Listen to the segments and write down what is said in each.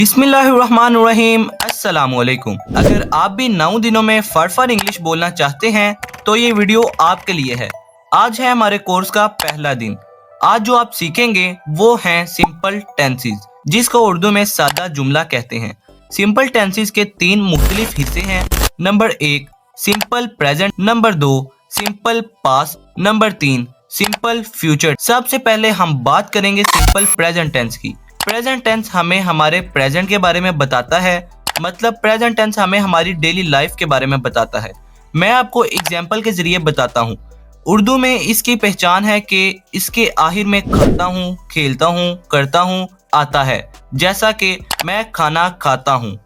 बिस्मिल्लाहिर्रहमानिर्रहीम अस्सलामुअलैकुम। अगर आप भी 9 दिनों में फटाफट इंग्लिश बोलना चाहते हैं तो ये वीडियो आपके लिए है। आज है हमारे कोर्स का पहला दिन। आज जो आप सीखेंगे वो हैं सिंपल टेंसेस, जिसको उर्दू में सादा जुमला कहते हैं। सिंपल टेंसेस के 3 मुख्तलिफ हिस्से हैं। Number 1 simple present, number 2 simple past, number 3 simple future. सबसे पहले हम बात करेंगे सिंपल प्रेजेंट टेंस की। प्रेजेंट टेंस हमें हमारे प्रेजेंट के बारे में बताता है, मतलब प्रेजेंट टेंस हमें हमारी डेली लाइफ के बारे में बताता है। मैं आपको एग्जाम्पल के जरिए बताता हूँ। उर्दू में इसकी पहचान है कि इसके आखिर में खाता हूँ, खेलता हूँ, करता हूँ आता है। जैसा कि मैं खाना खाता हूँ,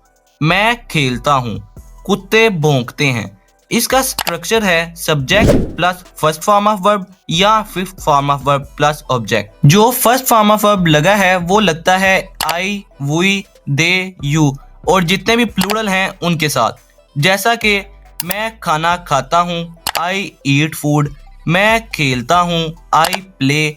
मैं खेलता हूँ, कुत्ते भौंकते हैं। इसका स्ट्रक्चर है subject plus first form of verb या fifth form of verb plus object. जो फर्स्ट फॉर्म ऑफ वर्ब लगा है वो लगता है आई, वी, दे, यू और जितने भी प्लूरल हैं उनके साथ। जैसा कि मैं खाना खाता हूँ, आई ईट फूड, मैं खेलता हूँ, आई प्ले,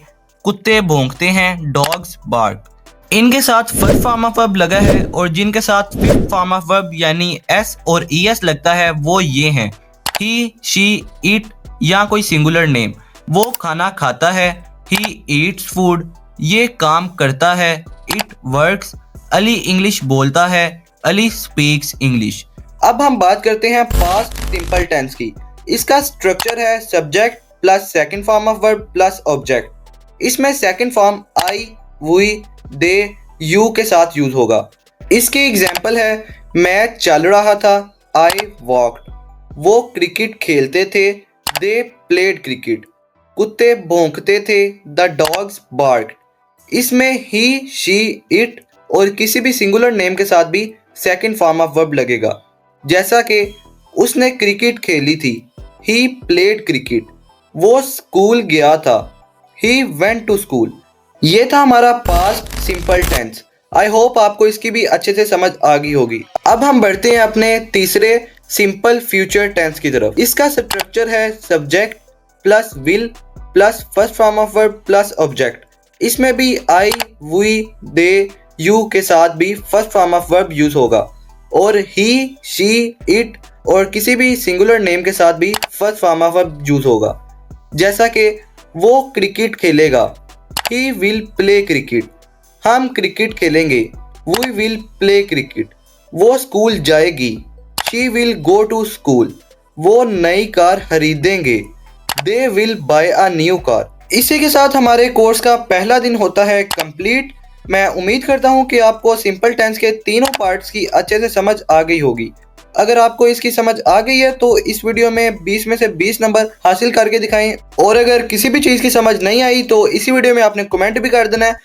कुत्ते भौंकते हैं, डॉग्स बार्क। इनके साथ फर्स्ट फॉर्म ऑफ वर्ब लगा है और जिनके साथ फिफ्थ फॉर्म ऑफ वर्ब यानी एस और ईएस लगता है वो ये हैं ही, शी, इट या कोई सिंगुलर नेम। वो खाना खाता है, ही ईट्स फूड, ये काम करता है, इट वर्क्स, अली इंग्लिश बोलता है, अली स्पीक्स इंग्लिश। अब हम बात करते हैं पास्ट सिंपल टेंस की। इसका स्ट्रक्चर है subject plus second form of verb plus object. इसमें second form I, we, they, you के साथ यूज होगा। इसकी एग्जाम्पल है मैं चल रहा था, आई वॉकड, वो क्रिकेट खेलते थे, दे प्लेड क्रिकेट, कुत्ते भौंकते थे, द डॉग्स बार्क्ड। इसमें ही, शी, इट और किसी भी सिंगुलर नेम के साथ भी सेकंड फॉर्म ऑफ वर्ब लगेगा। जैसा कि उसने क्रिकेट खेली थी, ही प्लेड क्रिकेट, वो स्कूल गया था, ही वेंट टू स्कूल। ये था हमारा past simple tense. I hope आपको इसकी भी अच्छे से समझ आ गई होगी। अब हम बढ़ते हैं अपने तीसरे सिंपल फ्यूचर टेंस की तरफ। इसका स्ट्रक्चर है subject plus will plus first form of verb plus object. इसमें भी आई, वी, दे, यू के साथ भी first form of verb use होगा और ही, शी, इट और किसी भी सिंगुलर नेम के साथ भी first form of verb use होगा। जैसा कि वो क्रिकेट खेलेगा, ही विल प्ले क्रिकेट, हम क्रिकेट खेलेंगे, वी विल प्ले क्रिकेट। वो स्कूल जाएगी, she will go to school, वो नई कार खरीदेंगे, they will buy a new car. इसी के साथ हमारे कोर्स का पहला दिन होता है कंप्लीट। मैं उम्मीद करता हूँ कि आपको सिंपल टेंस के तीनों पार्ट्स की अच्छे से समझ आ गई होगी। अगर आपको इसकी समझ आ गई है तो इस वीडियो में 20 में से 20 नंबर हासिल करके दिखाएं और अगर किसी भी चीज़ की समझ नहीं आई तो इसी वीडियो में आपने कमेंट भी कर देना है।